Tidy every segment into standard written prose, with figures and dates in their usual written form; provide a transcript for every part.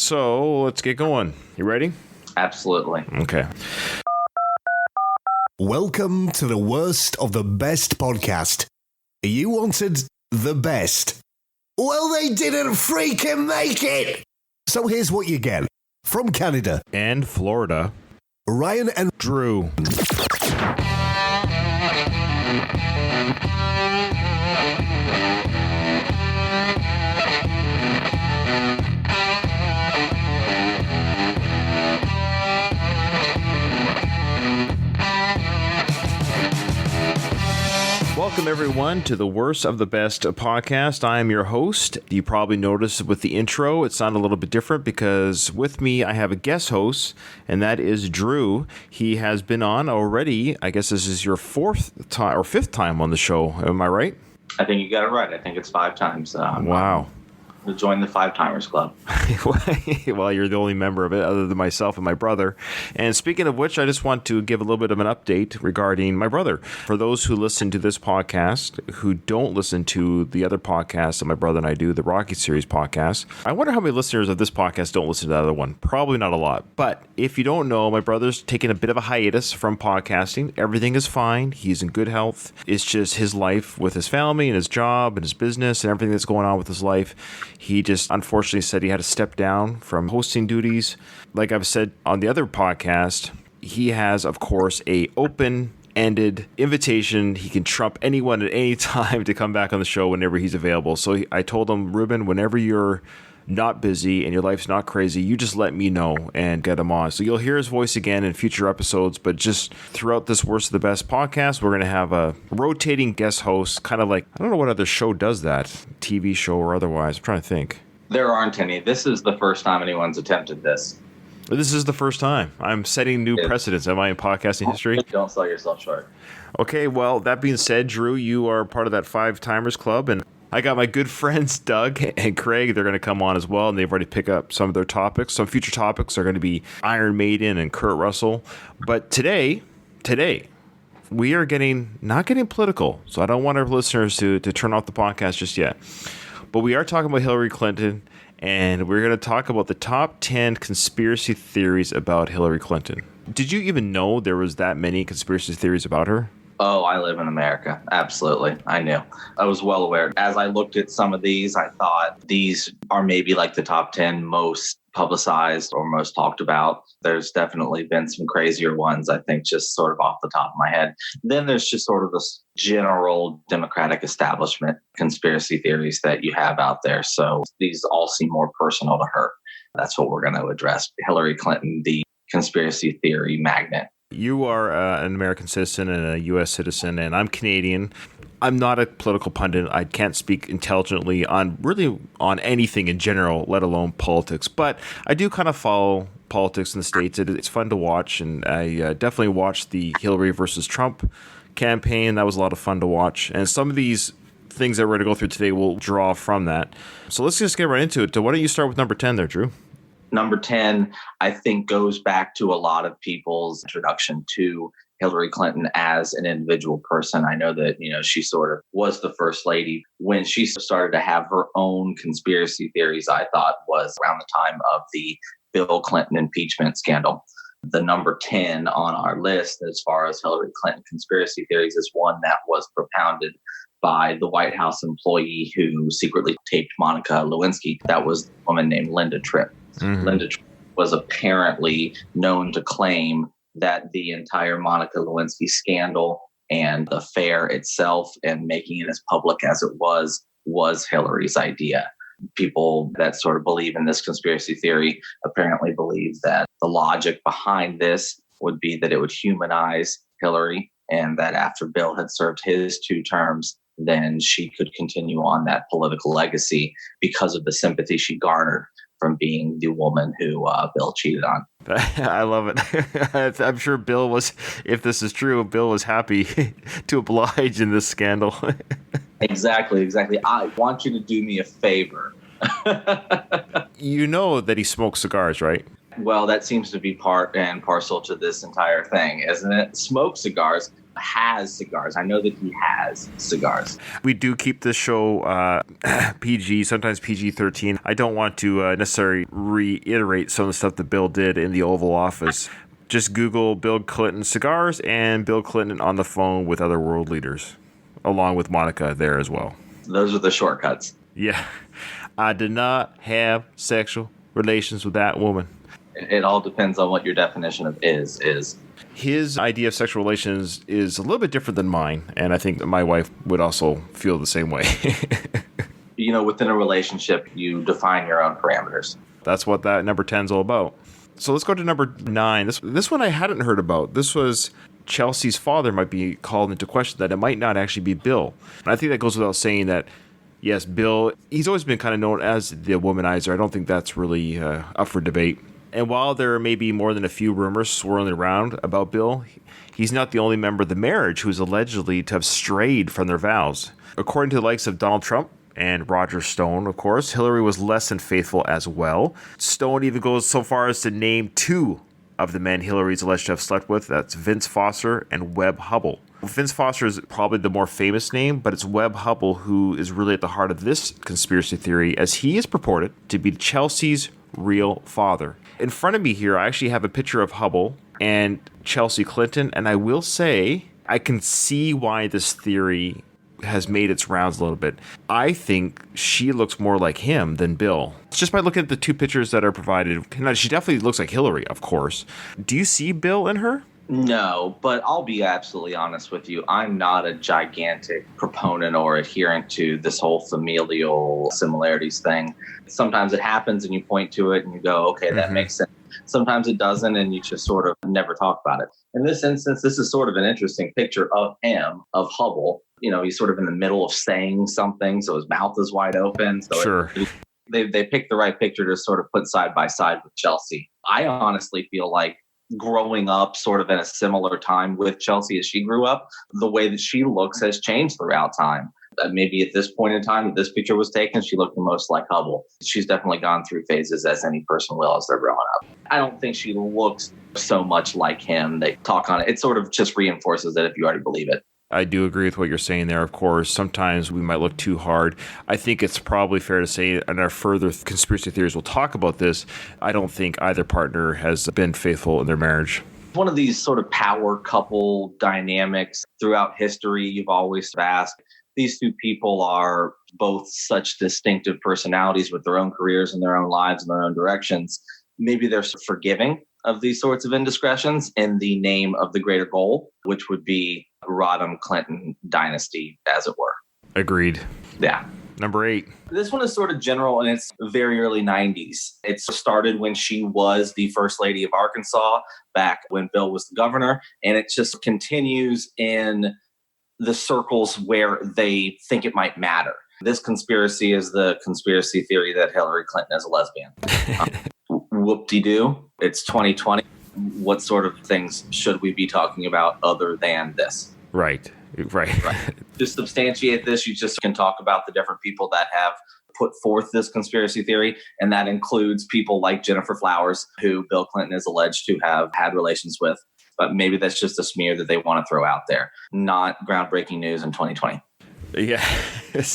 So let's get going. You ready? Absolutely. Okay. Welcome to the worst of the best podcast. You wanted the best. Well, they didn't freaking make it. So here's what you get. From Canada And Florida. Ryan and Drew. Welcome, everyone, to the Worst of the Best podcast. I am your host. You probably noticed with the intro, it sounded a little bit different because with me, I have a guest host, and that is Drew. He has been on already. I guess this is your fourth time or fifth time on the show. Am I right? I think you got it right. I think it's 5 times. Wow. To join the 5-timers club. Well, you're the only member of it other than myself and my brother. And speaking of which, I just want to give a little bit of an update regarding my brother. For those who listen to this podcast, who don't listen to the other podcasts that my brother and I do, the Rocky Series podcast, I wonder how many listeners of this podcast don't listen to the other one. Probably not a lot. But if you don't know, my brother's taking a bit of a hiatus from podcasting. Everything is fine. He's in good health. It's just his life with his family and his job and his business and everything that's going on with his life. He just unfortunately said he had to step down from hosting duties. Like I've said on the other podcast, he has, of course, a open-ended invitation. He can trump anyone at any time to come back on the show whenever he's available. So I told him, Ruben, whenever you're not busy and your life's not crazy, you just let me know and get him on. So you'll hear his voice again in future episodes, but just throughout this Worst of the Best podcast, we're going to have a rotating guest host, kind of like, I don't know what other show does that, TV show or otherwise. I'm trying to think. There aren't any. This is the first time anyone's attempted this. This is the first time. I'm setting new precedents. Am I in podcasting history? Don't sell yourself short. Okay, well, that being said, Drew, you are part of that 5-timers club, and I got my good friends, Doug and Craig. They're going to come on as well, and they've already picked up some of their topics. Some future topics are going to be Iron Maiden and Kurt Russell. But today, we are not getting political, so I don't want our listeners to turn off the podcast just yet. But we are talking about Hillary Clinton, and we're going to talk about the top 10 conspiracy theories about Hillary Clinton. Did you even know there was that many conspiracy theories about her? Oh, I live in America. Absolutely. I knew. I was well aware. As I looked at some of these, I thought these are maybe like the top 10 most publicized or most talked about. There's definitely been some crazier ones, I think, just sort of off the top of my head. Then there's just sort of this general Democratic establishment conspiracy theories that you have out there. So these all seem more personal to her. That's what we're going to address. Hillary Clinton, the conspiracy theory magnet. You are an American citizen and a U.S. citizen, and I'm Canadian. I'm not a political pundit. I can't speak intelligently on anything in general, let alone politics. But I do kind of follow politics in the States. It's fun to watch, and I definitely watched the Hillary versus Trump campaign. That was a lot of fun to watch. And some of these things that we're going to go through today will draw from that. So let's just get right into it. So why don't you start with number 10 there, Drew? Number 10, I think, goes back to a lot of people's introduction to Hillary Clinton as an individual person. I know that, she sort of was the first lady. When she started to have her own conspiracy theories, I thought was around the time of the Bill Clinton impeachment scandal. The number 10 on our list as far as Hillary Clinton conspiracy theories is one that was propounded by the White House employee who secretly taped Monica Lewinsky. That was a woman named Linda Tripp. Mm-hmm. Linda Tripp was apparently known to claim that the entire Monica Lewinsky scandal and the affair itself and making it as public as it was Hillary's idea. People that sort of believe in this conspiracy theory apparently believe that the logic behind this would be that it would humanize Hillary and that after Bill had served his 2 terms, then she could continue on that political legacy because of the sympathy she garnered from being the woman who Bill cheated on. I love it. I'm sure Bill was, if this is true, Bill was happy to oblige in this scandal. Exactly. I want you to do me a favor. You know that he smokes cigars, right? Well, that seems to be part and parcel to this entire thing, isn't it? Smoke cigars. has cigars. I know that he has cigars. We do keep this show PG, sometimes PG-13. I don't want to necessarily reiterate some of the stuff that Bill did in the Oval Office. Just Google Bill Clinton cigars and Bill Clinton on the phone with other world leaders, along with Monica there as well. Those are the shortcuts. Yeah. I did not have sexual relations with that woman. It all depends on what your definition of is. His idea of sexual relations is a little bit different than mine, and I think that my wife would also feel the same way. Within a relationship, you define your own parameters. That's what that number 10 is all about. So let's go to number 9. This one I hadn't heard about. This was Chelsea's father might be called into question, that it might not actually be Bill. And I think that goes without saying that, yes, Bill, he's always been kind of known as the womanizer. I don't think that's really up for debate. And while there may be more than a few rumors swirling around about Bill, he's not the only member of the marriage who's allegedly to have strayed from their vows. According to the likes of Donald Trump and Roger Stone, of course, Hillary was less than faithful as well. Stone even goes so far as to name 2 of the men Hillary's alleged to have slept with. That's Vince Foster and Webb Hubbell. Vince Foster is probably the more famous name, but it's Webb Hubbell who is really at the heart of this conspiracy theory, as he is purported to be Chelsea's real father. In front of me here, I actually have a picture of Hubbell and Chelsea Clinton, and I will say I can see why this theory has made its rounds a little bit. I think she looks more like him than Bill. It's just by looking at the 2 pictures that are provided. Now, she definitely looks like Hillary, of course. Do you see Bill in her? No, but I'll be absolutely honest with you. I'm not a gigantic proponent or adherent to this whole familial similarities thing. Sometimes it happens and you point to it and you go, okay, that makes sense. Sometimes it doesn't and you just sort of never talk about it. In this instance, this is sort of an interesting picture of him, of Hubbell. He's sort of in the middle of saying something, so his mouth is wide open. So sure. They picked the right picture to sort of put side by side with Chelsea. I honestly feel like growing up sort of in a similar time with Chelsea as she grew up, the way that she looks has changed throughout time. Maybe at this point in time that this picture was taken, she looked the most like Hubbell. She's definitely gone through phases, as any person will, as they're growing up. I don't think she looks so much like him. They talk on it. It sort of just reinforces it if you already believe it. I do agree with what you're saying there. Of course, sometimes we might look too hard. I think it's probably fair to say, and our further conspiracy theories will talk about this, I don't think either partner has been faithful in their marriage. One of these sort of power couple dynamics throughout history, you've always asked, these 2 people are both such distinctive personalities with their own careers and their own lives and their own directions. Maybe they're forgiving of these sorts of indiscretions in the name of the greater goal, which would be Rodham Clinton dynasty, as it were. Agreed. Yeah. Number 8. This one is sort of general and it's very early 90s. It started when she was the first lady of Arkansas, back when Bill was the governor. And it just continues in the circles where they think it might matter. This conspiracy is the conspiracy theory that Hillary Clinton is a lesbian. Whoop-de-doo. It's 2020. What sort of things should we be talking about other than this? Right. To substantiate this, you just can talk about the different people that have put forth this conspiracy theory, and that includes people like Jennifer Flowers, who Bill Clinton is alleged to have had relations with. But maybe that's just a smear that they want to throw out there. Not groundbreaking news in 2020. Yeah.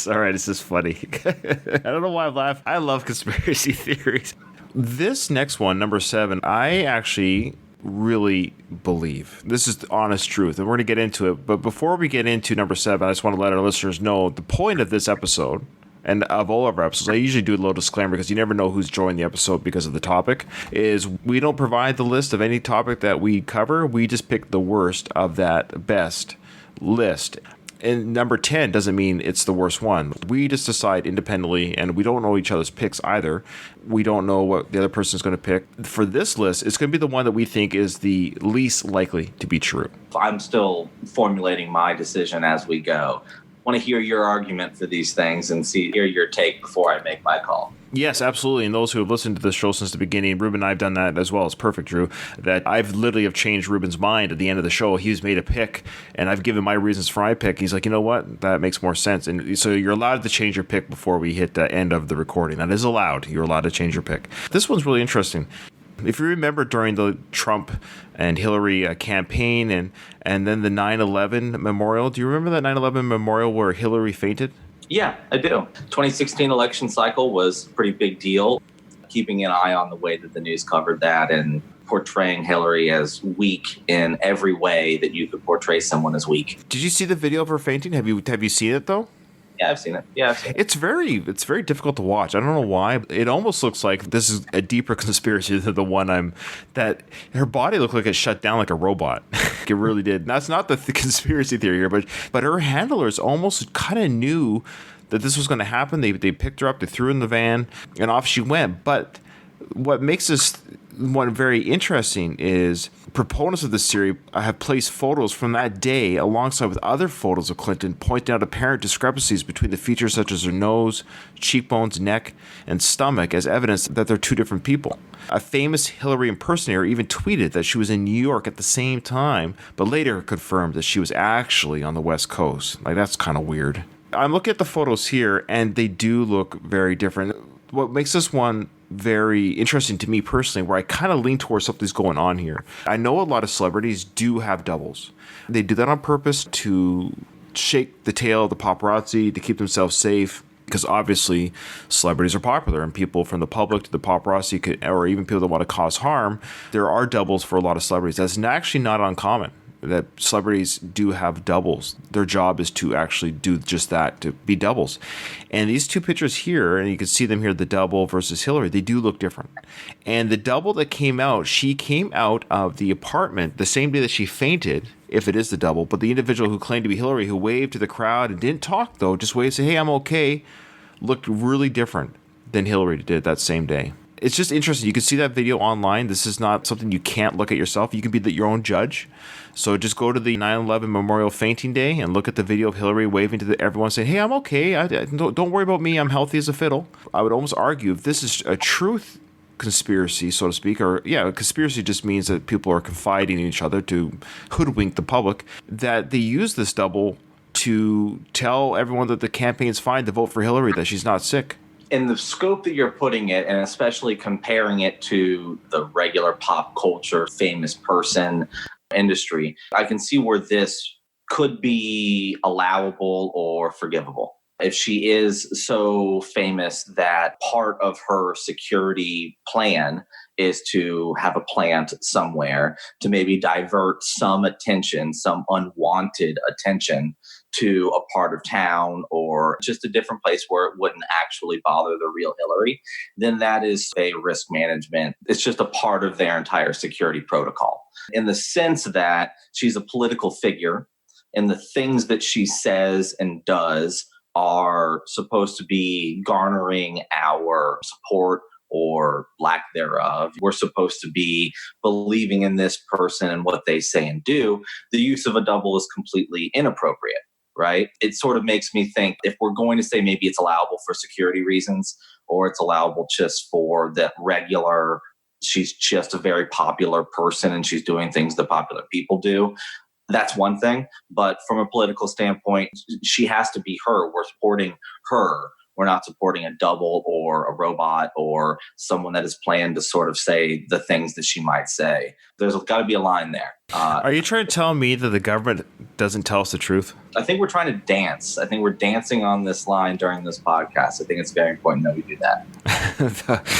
All right. This is funny. I don't know why I laugh. I love conspiracy theories. This next one, number 7, I actually really believe. This is the honest truth, and we're going to get into it. But before we get into number 7, I just want to let our listeners know the point of this episode, and of all of our episodes, I usually do a little disclaimer because you never know who's joined the episode because of the topic, is we don't provide the list of any topic that we cover. We just pick the worst of that best list. And number 10 doesn't mean it's the worst one. We just decide independently, and we don't know each other's picks either. We don't know what the other person is going to pick. For this list, it's going to be the one that we think is the least likely to be true. I'm still formulating my decision as we go. I want to hear your argument for these things and hear your take before I make my call. Yes, absolutely. And those who have listened to this show since the beginning, Ruben and I have done that as well. It's perfect, Drew. That I've literally have changed Ruben's mind at the end of the show. He's made a pick, and I've given my reasons for my pick. He's like, you know what? That makes more sense. And so you're allowed to change your pick before we hit the end of the recording. That is allowed. You're allowed to change your pick. This one's really interesting. If you remember during the Trump and Hillary campaign and then the 9/11 memorial, do you remember that 9/11 memorial where Hillary fainted? Yeah, I do. 2016 election cycle was a pretty big deal. Keeping an eye on the way that the news covered that and portraying Hillary as weak in every way that you could portray someone as weak. Did you see the video of her fainting? Have you seen it though? Yeah, I've seen it. It's very difficult to watch. I don't know why. It almost looks like this is a deeper conspiracy than the one that her body looked like it shut down like a robot. It really did. And that's not the conspiracy theory here, but her handlers almost kind of knew that this was going to happen. They picked her up, they threw her in the van, and off she went. But what makes this one very interesting is proponents of this theory have placed photos from that day alongside with other photos of Clinton, pointing out apparent discrepancies between the features such as her nose, cheekbones, neck, and stomach as evidence that they're two different people. A famous Hillary impersonator even tweeted that she was in New York at the same time, but later confirmed that she was actually on the West Coast. Like, that's kind of weird. I'm looking at the photos here, and they do look very different. What makes this one very interesting to me personally, where I kind of lean towards something's going on here. I know a lot of celebrities do have doubles. They do that on purpose to shake the tail of the paparazzi, to keep themselves safe, because obviously celebrities are popular and people from the public to the paparazzi or even people that want to cause harm, there are doubles for a lot of celebrities. That's actually not uncommon. That celebrities do have doubles. Their job is to actually do just that, to be doubles. And these two pictures here, and you can see them here, the double versus Hillary, they do look different. And the double that came out, she came out of the apartment the same day that she fainted, if it is the double, but the individual who claimed to be Hillary, who waved to the crowd and didn't talk though, just waved, say, hey, I'm okay, looked really different than Hillary did that same day. It's just interesting. You can see that video online. This is not something you can't look at yourself. You can be your own judge. So just go to the 9/11 Memorial Fainting Day and look at the video of Hillary waving to everyone saying, hey, I'm okay. Don't worry about me. I'm healthy as a fiddle. I would almost argue if this is a truth conspiracy, so to speak, or a conspiracy just means that people are confiding in each other to hoodwink the public, that they use this double to tell everyone that the campaign's fine to vote for Hillary, that she's not sick. In the scope that you're putting it, and especially comparing it to the regular pop culture famous person industry, I can see where this could be allowable or forgivable. If she is so famous that part of her security plan is to have a plant somewhere to maybe divert some attention, some unwanted attention to a part of town or just a different place where it wouldn't actually bother the real Hillary, then that is a risk management. It's just a part of their entire security protocol. In the sense that she's a political figure and the things that she says and does are supposed to be garnering our support or lack thereof. We're supposed to be believing in this person and what they say and do. The use of a double is completely inappropriate, right? It sort of makes me think if we're going to say maybe it's allowable for security reasons or it's allowable just for the regular, she's just a very popular person and she's doing things that popular people do, that's one thing. But from a political standpoint, she has to be her. We're supporting her. We're not supporting a double or a robot or someone that is planned to sort of say the things that she might say. There's got to be a line there. Are you trying to tell me that the government doesn't tell us the truth? I think we're trying to dance. I think we're dancing on this line during this podcast. I think it's very important that we do that.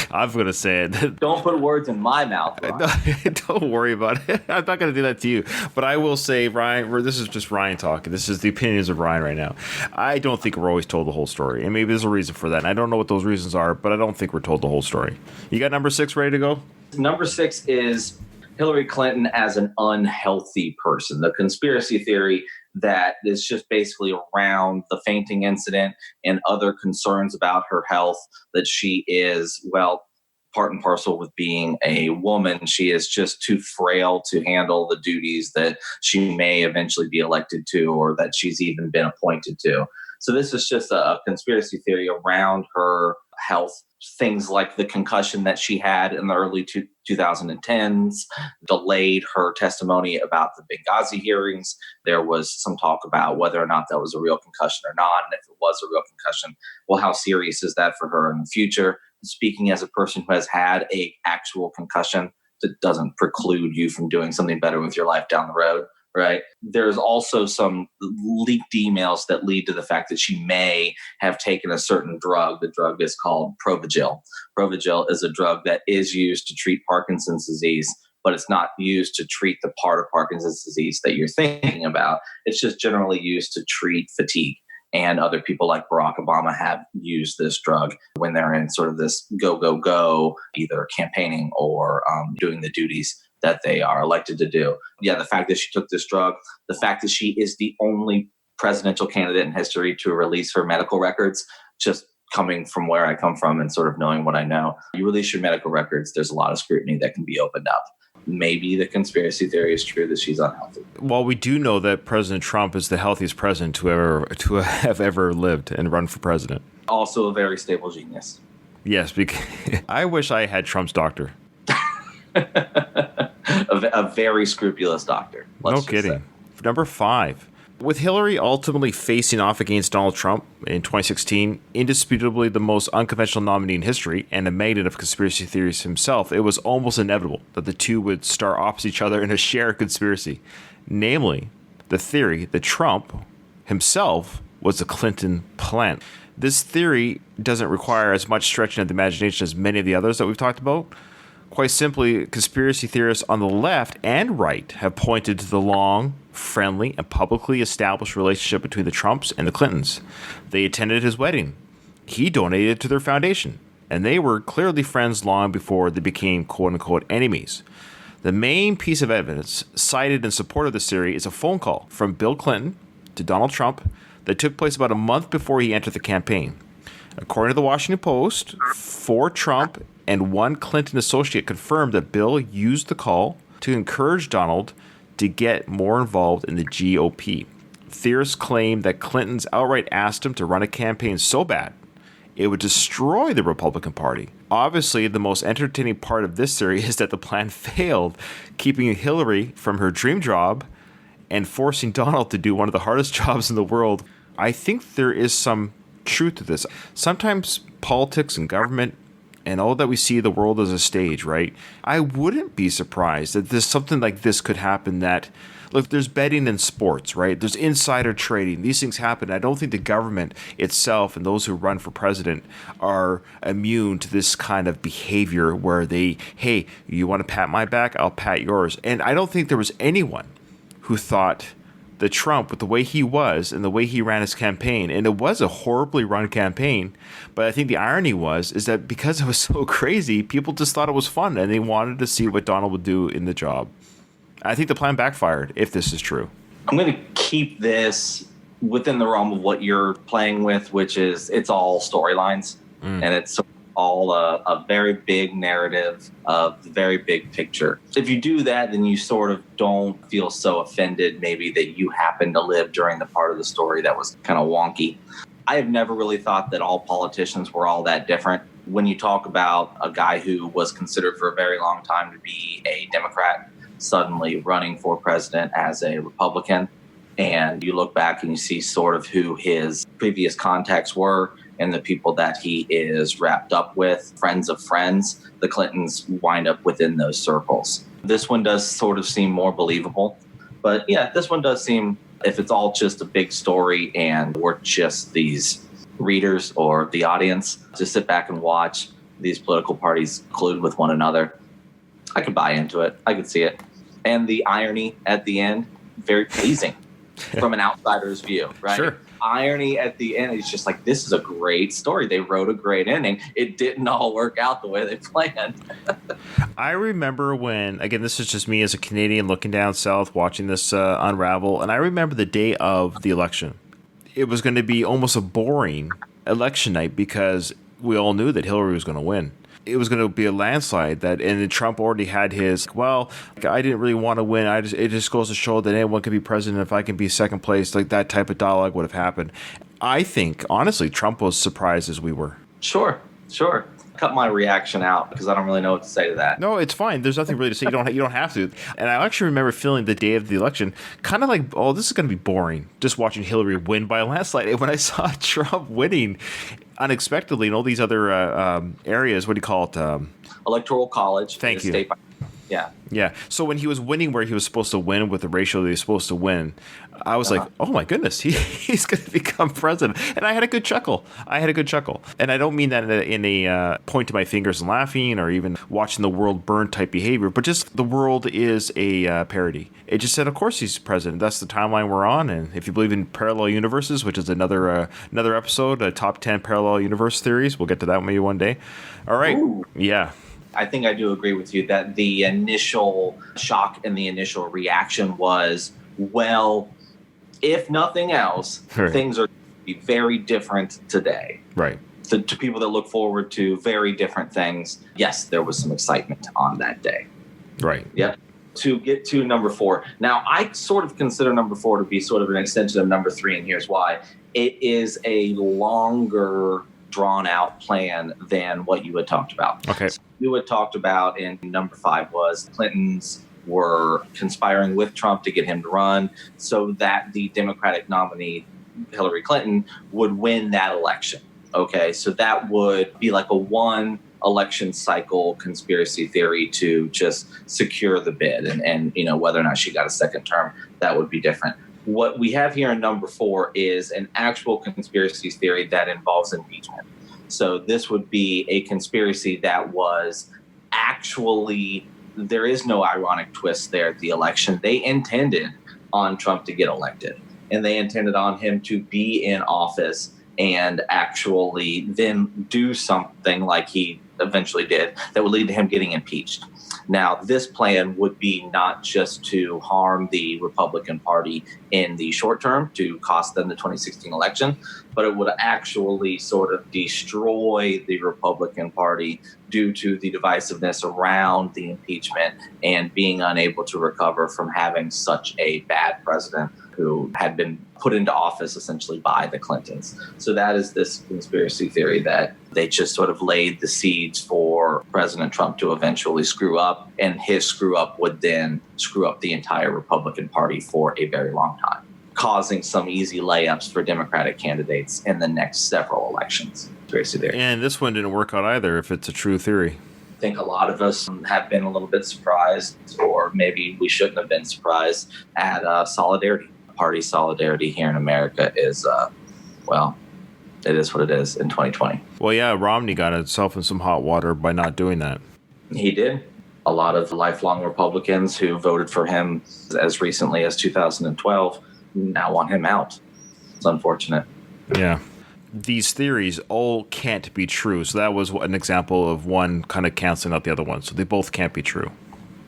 I'm going to say it. Don't put words in my mouth, Ryan. Don't worry about it. I'm not going to do that to you. But I will say, Ryan, this is just Ryan talking. This is the opinions of Ryan right now. I don't think we're always told the whole story. And maybe there's a reason for that. And I don't know what those reasons are, but I don't think we're told the whole story. You got number 6 ready to go? Number 6 is Hillary Clinton as an unhealthy person. The conspiracy theory that is just basically around the fainting incident and other concerns about her health, that she is, well, part and parcel with being a woman. She is just too frail to handle the duties that she may eventually be elected to or that she's even been appointed to. So this is just a conspiracy theory around her health. Things like the concussion that she had in the early 2010s delayed her testimony about the Benghazi hearings. There was some talk about whether or not that was a real concussion or not. And if it was a real concussion, well, how serious is that for her in the future? speaking as a person who has had a actual concussion, that doesn't preclude you from doing something better with your life down the road, right? There's also some leaked emails that lead to the fact that she may have taken a certain drug. The drug is called Provigil. Provigil is a drug that is used to treat Parkinson's disease, but it's not used to treat the part of Parkinson's disease that you're thinking about. It's just generally used to treat fatigue. And other people like Barack Obama have used this drug when they're in sort of this go, go, go, either campaigning or doing the duties that they are elected to do. Yeah, the fact that she took this drug, the fact that she is the only presidential candidate in history to release her medical records, just coming from where I come from and sort of knowing what I know, you release your medical records, there's a lot of scrutiny that can be opened up. Maybe the conspiracy theory is true that she's unhealthy. Well, we do know that President Trump is the healthiest president to have ever lived and run for president. Also a very stable genius. Yes, because I wish I had Trump's doctor. a very scrupulous doctor. No kidding. Number 5. With Hillary ultimately facing off against Donald Trump in 2016, indisputably the most unconventional nominee in history and a magnet of conspiracy theories himself, it was almost inevitable that the two would star opposite each other in a shared conspiracy. Namely, the theory that Trump himself was a Clinton plant. This theory doesn't require as much stretching of the imagination as many of the others that we've talked about. Quite simply, conspiracy theorists on the left and right have pointed to the long, friendly, and publicly established relationship between the Trumps and the Clintons. They attended his wedding. He donated to their foundation. And they were clearly friends long before they became quote-unquote enemies. The main piece of evidence cited in support of this theory is a phone call from Bill Clinton to Donald Trump that took place about a month before he entered the campaign. According to the Washington Post, 4 Trump and 1 Clinton associate confirmed that Bill used the call to encourage Donald to get more involved in the GOP. Theorists claim that Clinton's outright asked him to run a campaign so bad it would destroy the Republican Party. Obviously, the most entertaining part of this theory is that the plan failed, keeping Hillary from her dream job and forcing Donald to do one of the hardest jobs in the world. I think there is some truth to this. Sometimes politics and government and all that we see the world as a stage, right? I wouldn't be surprised that there's something like this could happen. That, look, there's betting in sports, right? There's insider trading. These things happen. I don't think the government itself and those who run for president are immune to this kind of behavior where they, hey, you want to pat my back? I'll pat yours. And I don't think there was anyone who thought that Trump, with the way he was and the way he ran his campaign, and it was a horribly run campaign, but I think the irony is that because it was so crazy, people just thought it was fun and they wanted to see what Donald would do in the job. I think the plan backfired, if this is true. I'm going to keep this within the realm of what you're playing with, which is it's all storylines, and it's all a very big narrative of the very big picture. If you do that, then you sort of don't feel so offended maybe that you happen to live during the part of the story that was kind of wonky. I have never really thought that all politicians were all that different. When you talk about a guy who was considered for a very long time to be a Democrat suddenly running for president as a Republican, and you look back and you see sort of who his previous contacts were and the people that he is wrapped up with, friends of friends, the Clintons wind up within those circles. This one does sort of seem more believable. But yeah, this one does seem, if it's all just a big story and we're just these readers or the audience, just sit back and watch these political parties collude with one another, I could buy into it. I could see it. And the irony at the end, very pleasing from an outsider's view, right? Sure. Irony at the end is just like, this is a great story. They wrote a great ending. It didn't all work out the way they planned. I remember when, again, this is just me as a Canadian looking down south, watching this unravel, and I remember the day of the election. It was going to be almost a boring election night because we all knew that Hillary was going to win. It was going to be a landslide, and then Trump already had his, well, I didn't really want to win. It just goes to show that anyone can be president if I can be second place. Like, that type of dialogue would have happened. I think, honestly, Trump was surprised as we were. Sure. cut my reaction out because I don't really know what to say to that. No, it's fine. There's nothing really to say. You don't have to. And I actually remember feeling the day of the election kind of like, oh, this is going to be boring. Just watching Hillary win by a landslide. And when I saw Trump winning unexpectedly in all these other areas, what do you call it? Electoral college. Thank you. State by, yeah. Yeah. So when he was winning where he was supposed to win with the ratio that he was supposed to win, I was like, oh my goodness, he's going to become president. And I had a good chuckle. And I don't mean that in a point to my fingers and laughing or even watching the world burn type behavior, but just the world is a parody. It just said, of course he's president. That's the timeline we're on. And if you believe in parallel universes, which is another episode, top 10 parallel universe theories, we'll get to that maybe one day. All right. Ooh. Yeah. I think I do agree with you that the initial shock and the initial reaction was, well, if nothing else, right. Things are going to be very different today. Right. To people that look forward to very different things, yes, there was some excitement on that day. Right. Yep. To get to number 4. Now, I sort of consider number 4 to be sort of an extension of number 3, and here's why. It is a longer, drawn-out plan than what you had talked about. Okay. So you had talked about in number 5 was the Clintons were conspiring with Trump to get him to run so that the Democratic nominee, Hillary Clinton, would win that election. Okay, so that would be like a one election cycle conspiracy theory to just secure the bid. And you know, whether or not she got a second term, that would be different. What we have here in number 4 is an actual conspiracy theory that involves impeachment. So this would be a conspiracy that was actually, there is no ironic twist there at the election. They intended on Trump to get elected, and they intended on him to be in office and actually then do something like he eventually did that would lead to him getting impeached. Now, this plan would be not just to harm the Republican Party in the short term, to cost them the 2016 election, but it would actually sort of destroy the Republican Party due to the divisiveness around the impeachment and being unable to recover from having such a bad president who had been put into office essentially by the Clintons. So that is this conspiracy theory that they just sort of laid the seeds for President Trump to eventually screw up, and his screw up would then screw up the entire Republican Party for a very long time, causing some easy layups for Democratic candidates in the next several elections. Conspiracy theory. And this one didn't work out either, if it's a true theory. I think a lot of us have been a little bit surprised, or maybe we shouldn't have been surprised, at solidarity. Party solidarity here in America is, well, it is what it is in 2020. Well, yeah, Romney got himself in some hot water by not doing that. He did. A lot of lifelong Republicans who voted for him as recently as 2012 now want him out. It's unfortunate. Yeah. These theories all can't be true. So that was an example of one kind of canceling out the other one. So they both can't be true.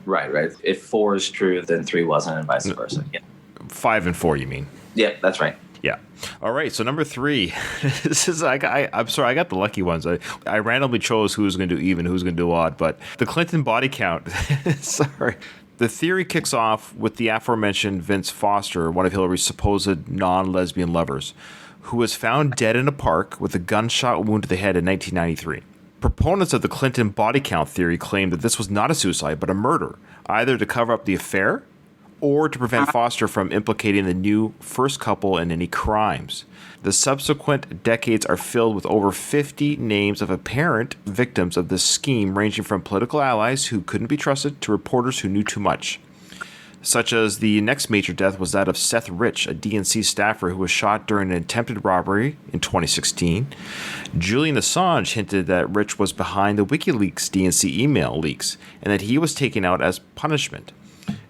Right. If 4 is true, then 3 wasn't, and vice versa. Yeah. 5 and 4, you mean? Yeah, that's right. Yeah. All right. So number 3, this is I'm sorry, I got the lucky ones. I randomly chose who was going to do even, who was going to do odd, but the Clinton body count. Sorry. The theory kicks off with the aforementioned Vince Foster, one of Hillary's supposed non-lesbian lovers, who was found dead in a park with a gunshot wound to the head in 1993. Proponents of the Clinton body count theory claim that this was not a suicide, but a murder, either to cover up the affair or to prevent Foster from implicating the new first couple in any crimes. The subsequent decades are filled with over 50 names of apparent victims of this scheme, ranging from political allies who couldn't be trusted to reporters who knew too much. Such as the next major death was that of Seth Rich, a DNC staffer who was shot during an attempted robbery in 2016. Julian Assange hinted that Rich was behind the WikiLeaks DNC email leaks and that he was taken out as punishment.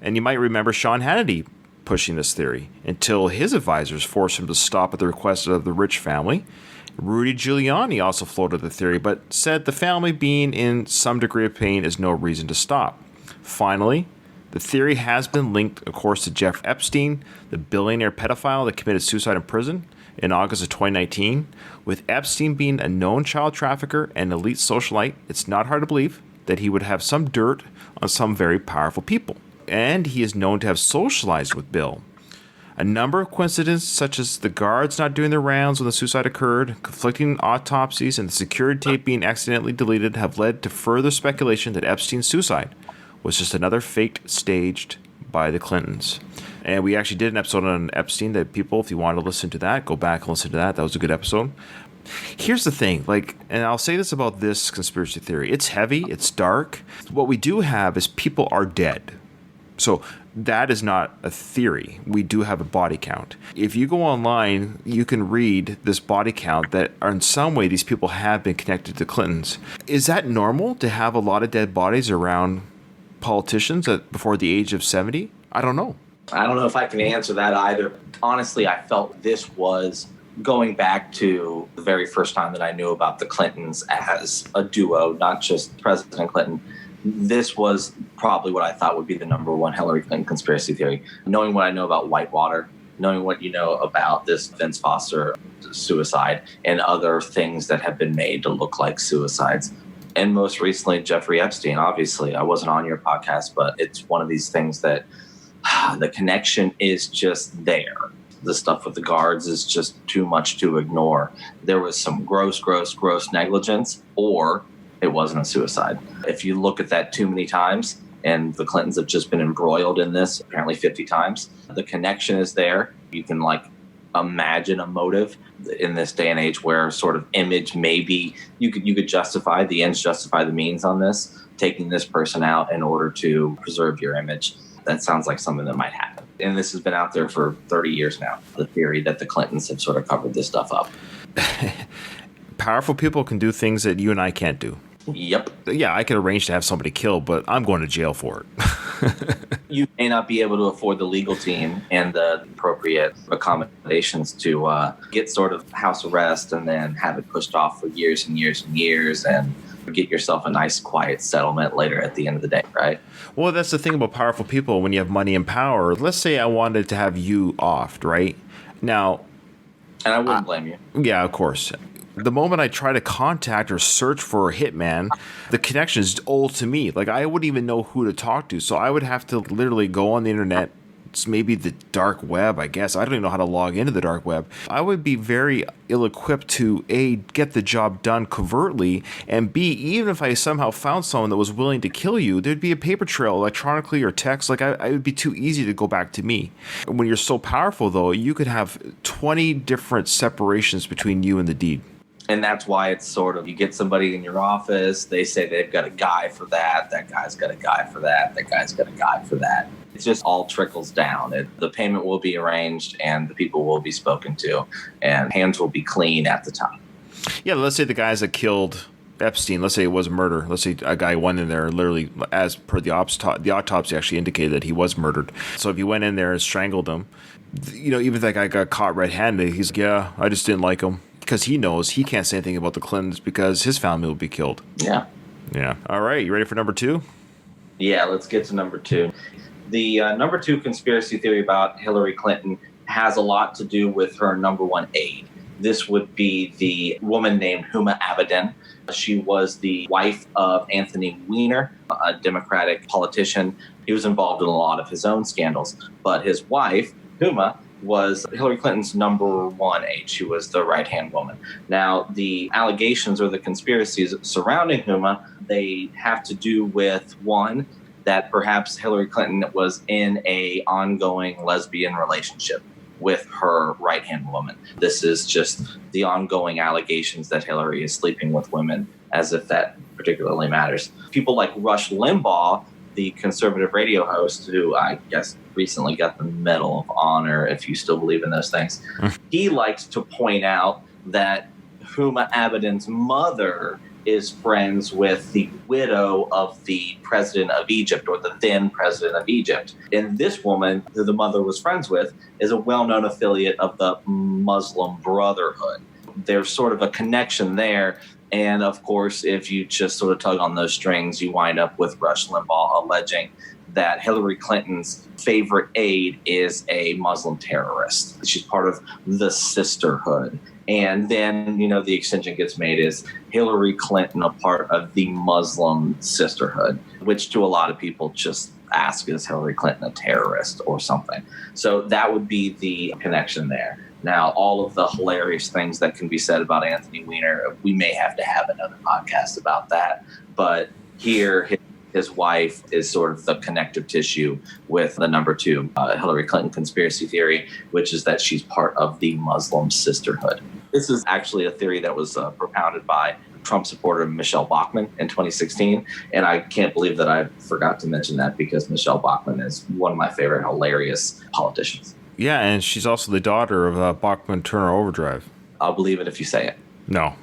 And you might remember Sean Hannity pushing this theory until his advisors forced him to stop at the request of the Rich family. Rudy Giuliani also floated the theory, but said the family being in some degree of pain is no reason to stop. Finally, the theory has been linked, of course, to Jeff Epstein, the billionaire pedophile that committed suicide in prison in August of 2019. With Epstein being a known child trafficker and elite socialite, it's not hard to believe that he would have some dirt on some very powerful people. And he is known to have socialized with Bill. A number of coincidences, such as the guards not doing their rounds when the suicide occurred, conflicting autopsies, and the security tape being accidentally deleted, have led to further speculation that Epstein's suicide was just another faked staged by the Clintons. And we actually did an episode on Epstein that people, if you want to listen to that, go back and listen to that. That was a good episode. Here's the thing, and I'll say this about this conspiracy theory. It's heavy, it's dark. What we do have is people are dead. So that is not a theory. We do have a body count. If you go online, you can read this body count that in some way these people have been connected to Clintons. Is that normal to have a lot of dead bodies around politicians before the age of 70? I don't know. I don't know if I can answer that either. Honestly, I felt this was going back to the very first time that I knew about the Clintons as a duo, not just President Clinton. This was probably what I thought would be the number one Hillary Clinton conspiracy theory. Knowing what I know about Whitewater, knowing what you know about this Vince Foster suicide and other things that have been made to look like suicides. And most recently, Jeffrey Epstein. Obviously, I wasn't on your podcast, but it's one of these things that the connection is just there. The stuff with the guards is just too much to ignore. There was some gross negligence, or it wasn't a suicide. If you look at that too many times, and the Clintons have just been embroiled in this apparently 50 times, the connection is there. You can imagine a motive in this day and age where sort of image, maybe you could justify the ends justify the means on this, taking this person out in order to preserve your image. That sounds like something that might happen. And this has been out there for 30 years now, the theory that the Clintons have sort of covered this stuff up. Powerful people can do things that you and I can't do. Yep. Yeah, I could arrange to have somebody killed, but I'm going to jail for it. You may not be able to afford the legal team and the appropriate accommodations to get sort of house arrest and then have it pushed off for years and years and years and get yourself a nice, quiet settlement later at the end of the day, right? Well, that's the thing about powerful people when you have money and power. Let's say I wanted to have you offed, right? Now... And I wouldn't blame you. Yeah, of course. The moment I try to contact or search for a hitman, the connection is old to me. I wouldn't even know who to talk to. So I would have to literally go on the internet. It's maybe the dark web, I guess. I don't even know how to log into the dark web. I would be very ill-equipped to, A, get the job done covertly, and B, even if I somehow found someone that was willing to kill you, there'd be a paper trail electronically or text. I would be too easy to go back to me. When you're so powerful, though, you could have 20 different separations between you and the deed. And that's why it's sort of, you get somebody in your office, they say they've got a guy for that guy's got a guy for that guy's got a guy for that. It just all trickles down. The payment will be arranged and the people will be spoken to and hands will be clean at the top. Yeah, let's say the guys that killed Epstein, let's say it was murder. Let's say a guy went in there literally, as per the autopsy actually indicated that he was murdered. So if you went in there and strangled him, even if that guy got caught red-handed, he's like, yeah, I just didn't like him. Because he knows he can't say anything about the Clintons because his family will be killed. Yeah. Yeah. All right. You ready for number 2? Yeah, let's get to number 2. The number 2 conspiracy theory about Hillary Clinton has a lot to do with her number one aide. This would be the woman named Huma Abedin. She was the wife of Anthony Weiner, a Democratic politician. He was involved in a lot of his own scandals. But his wife, Huma, was Hillary Clinton's number one aide. She was the right-hand woman. Now, the allegations or the conspiracies surrounding Huma, they have to do with, one, that perhaps Hillary Clinton was in a ongoing lesbian relationship with her right-hand woman. This is just the ongoing allegations that Hillary is sleeping with women, as if that particularly matters. People like Rush Limbaugh, the conservative radio host, who I guess recently got the Medal of Honor, if you still believe in those things, he likes to point out that Huma Abedin's mother is friends with the widow of the president of Egypt, or the then president of Egypt. And this woman, who the mother was friends with, is a well-known affiliate of the Muslim Brotherhood. There's sort of a connection there. And of course, if you just sort of tug on those strings, you wind up with Rush Limbaugh alleging that Hillary Clinton's favorite aide is a Muslim terrorist. She's part of the sisterhood. And then, the extension gets made is Hillary Clinton a part of the Muslim sisterhood, which to a lot of people just ask, is Hillary Clinton a terrorist or something? So that would be the connection there. Now, all of the hilarious things that can be said about Anthony Weiner, we may have to have another podcast about that. But here, his wife is sort of the connective tissue with the number two Hillary Clinton conspiracy theory, which is that she's part of the Muslim Sisterhood. This is actually a theory that was propounded by Trump supporter Michelle Bachmann in 2016. And I can't believe that I forgot to mention that, because Michelle Bachmann is one of my favorite hilarious politicians. Yeah, and she's also the daughter of Bachman Turner Overdrive. I'll believe it if you say it. No.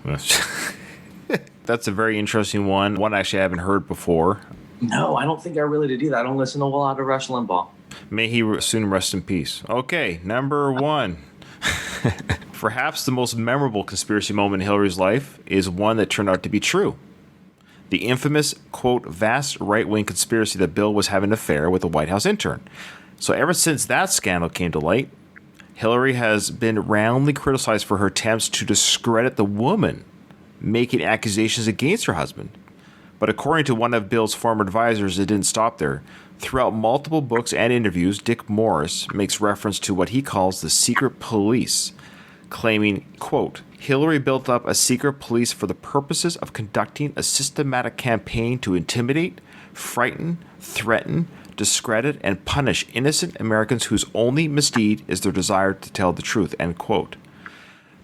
That's a very interesting one actually I haven't heard before. No, I don't think I really did either. I don't listen to a lot of Rush Limbaugh. May he soon rest in peace. Okay, number one. Perhaps the most memorable conspiracy moment in Hillary's life is one that turned out to be true. The infamous, quote, vast right-wing conspiracy that Bill was having an affair with a White House intern. So ever since that scandal came to light, Hillary has been roundly criticized for her attempts to discredit the woman making accusations against her husband. But according to one of Bill's former advisors, it didn't stop there. Throughout multiple books and interviews, Dick Morris makes reference to what he calls the secret police, claiming, quote, Hillary built up a secret police for the purposes of conducting a systematic campaign to intimidate, frighten, threaten, discredit, and punish innocent Americans whose only misdeed is their desire to tell the truth, end quote.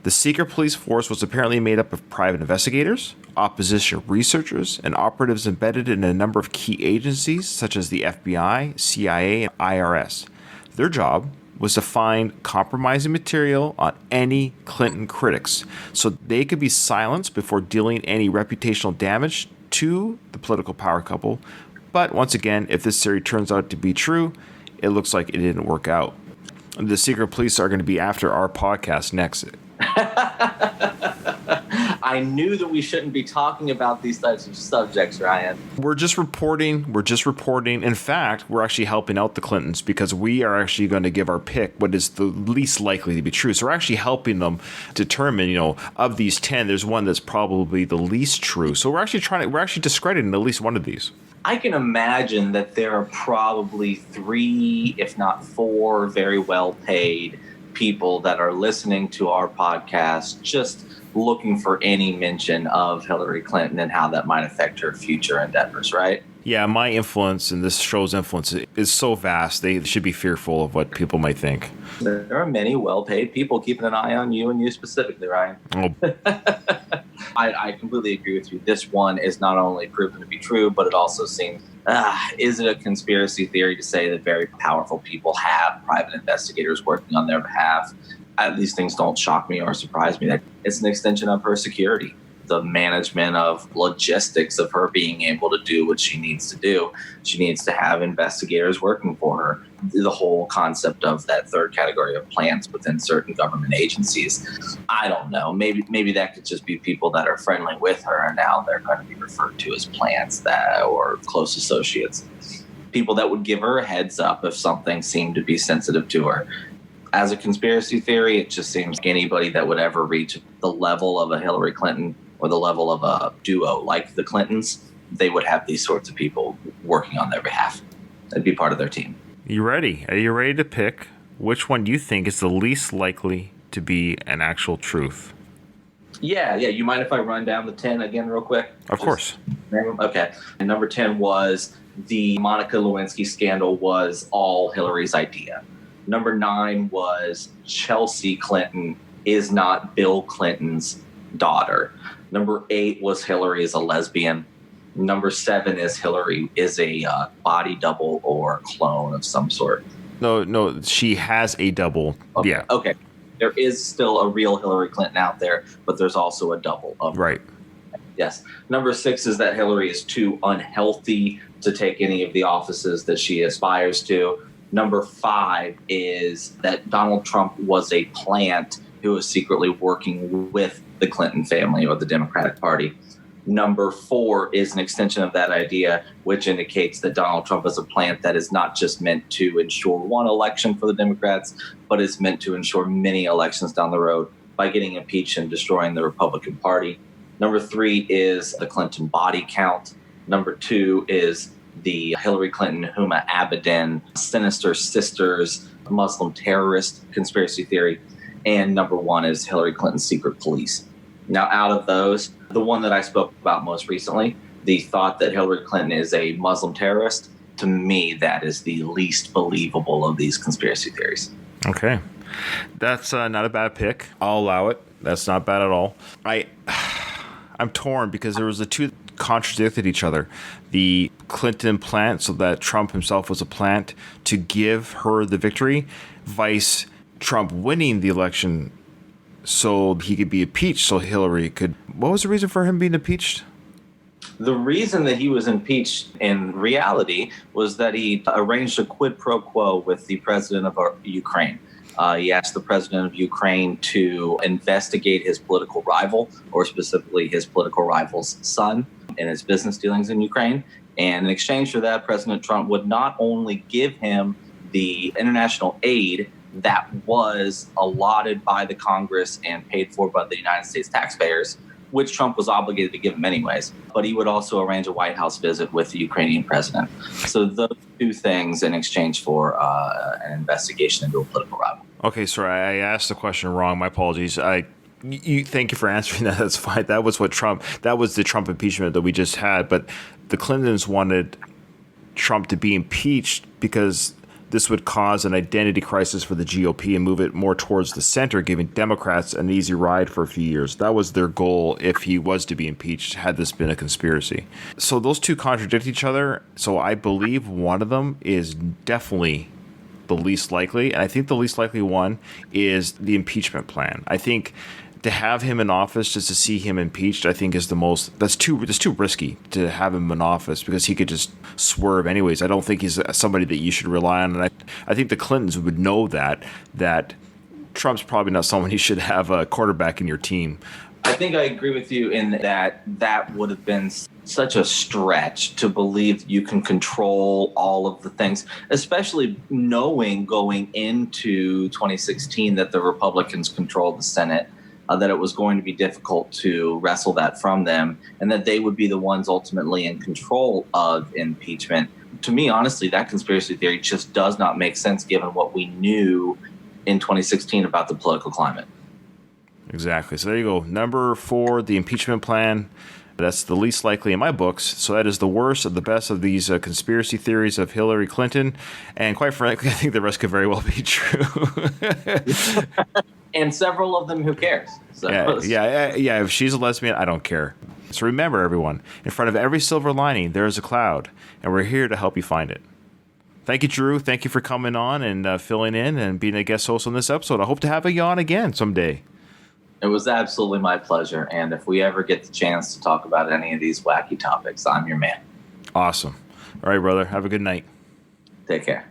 The secret police force was apparently made up of private investigators, opposition researchers, and operatives embedded in a number of key agencies such as the FBI, CIA, and IRS. Their job was to find compromising material on any Clinton critics so they could be silenced before dealing any reputational damage to the political power couple. But once again, if this theory turns out to be true, it looks like it didn't work out. The secret police are going to be after our podcast next. I knew that we shouldn't be talking about these types of subjects, Ryan. We're just reporting. In fact, we're actually helping out the Clintons because we are actually going to give our pick what is the least likely to be true. So we're actually helping them determine, of these 10, there's one that's probably the least true. So we're actually discrediting at least one of these. I can imagine that there are probably 3, if not 4, very well paid people that are listening to our podcast just looking for any mention of Hillary Clinton and how that might affect her future endeavors, right? Yeah, my influence and this show's influence is so vast, they should be fearful of what people might think. There are many well-paid people keeping an eye on you and you specifically, Ryan. Oh. I completely agree with you. This one is not only proven to be true, but it also seems, is it a conspiracy theory to say that very powerful people have private investigators working on their behalf? These things don't shock me or surprise me. It's an extension of her security, the management of logistics of her being able to do what she needs to do. She needs to have investigators working for her. The whole concept of that third category of plants within certain government agencies. I don't know. Maybe that could just be people that are friendly with her, and now they're going to be referred to as plants or close associates. People that would give her a heads up if something seemed to be sensitive to her. As a conspiracy theory, it just seems like anybody that would ever reach the level of a Hillary Clinton or the level of a duo like the Clintons, they would have these sorts of people working on their behalf. That'd be part of their team. You ready? Are you ready to pick which one you think is the least likely to be an actual truth? Yeah. You mind if I run down the 10 again real quick? Of course. Okay. And number 10 was the Monica Lewinsky scandal was all Hillary's idea. Number 9 was Chelsea Clinton is not Bill Clinton's daughter. Number 8 was Hillary is a lesbian. Number 7 is Hillary is a body double or clone of some sort. No, she has a double. Okay. Yeah. Okay. There is still a real Hillary Clinton out there, but there's also a double of her. Right. Yes. Number 6 is that Hillary is too unhealthy to take any of the offices that she aspires to. Number 5 is that Donald Trump was a plant who was secretly working with the Clinton family or the Democratic Party. Number 4 is an extension of that idea, which indicates that Donald Trump is a plant that is not just meant to ensure one election for the Democrats, but is meant to ensure many elections down the road by getting impeached and destroying the Republican Party. Number 3 is the Clinton body count. Number 2 is the Hillary Clinton, Huma Abedin, Sinister Sisters, Muslim terrorist conspiracy theory, and number one is Hillary Clinton's secret police. Now, out of those, the one that I spoke about most recently, the thought that Hillary Clinton is a Muslim terrorist, to me, that is the least believable of these conspiracy theories. Okay. That's not a bad pick. I'll allow it. That's not bad at all. I'm torn because there was the two contradicted each other. The Clinton plant, so that Trump himself was a plant to give her the victory, vice Trump winning the election so he could be impeached, so Hillary could... What was the reason for him being impeached? The reason that he was impeached in reality was that he arranged a quid pro quo with the president of Ukraine. He asked the president of Ukraine to investigate his political rival, or specifically his political rival's son, in his business dealings in Ukraine. And in exchange for that, President Trump would not only give him the international aid that was allotted by the Congress and paid for by the United States taxpayers, which Trump was obligated to give him anyways, but he would also arrange a White House visit with the Ukrainian president. So those two things in exchange for an investigation into a political rival. Okay, sorry, I asked the question wrong. My apologies. Thank you for answering that. That's fine. That was the Trump impeachment that we just had. But the Clintons wanted Trump to be impeached because this would cause an identity crisis for the GOP and move it more towards the center, giving Democrats an easy ride for a few years. That was their goal if he was to be impeached, had this been a conspiracy. So those two contradict each other. So I believe one of them is definitely the least likely. And I think the least likely one is the impeachment plan. I think to have him in office just to see him impeached, I think is that's too risky to have him in office because he could just swerve anyways. I don't think he's somebody that you should rely on. And I think the Clintons would know that Trump's probably not someone you should have a quarterback in your team. I think I agree with you in that would have been such a stretch to believe you can control all of the things, especially knowing going into 2016 that the Republicans controlled the Senate, that it was going to be difficult to wrestle that from them, and that they would be the ones ultimately in control of impeachment. To me, honestly, that conspiracy theory just does not make sense given what we knew in 2016 about the political climate. Exactly. So there you go. Number 4, the impeachment plan. That's the least likely in my books. So that is the worst of the best of these conspiracy theories of Hillary Clinton. And quite frankly, I think the rest could very well be true. And several of them, who cares? So. Yeah. If she's a lesbian, I don't care. So remember, everyone, in front of every silver lining, there is a cloud. And we're here to help you find it. Thank you, Drew. Thank you for coming on and filling in and being a guest host on this episode. I hope to have you on again someday. It was absolutely my pleasure. And if we ever get the chance to talk about any of these wacky topics, I'm your man. Awesome. All right, brother. Have a good night. Take care.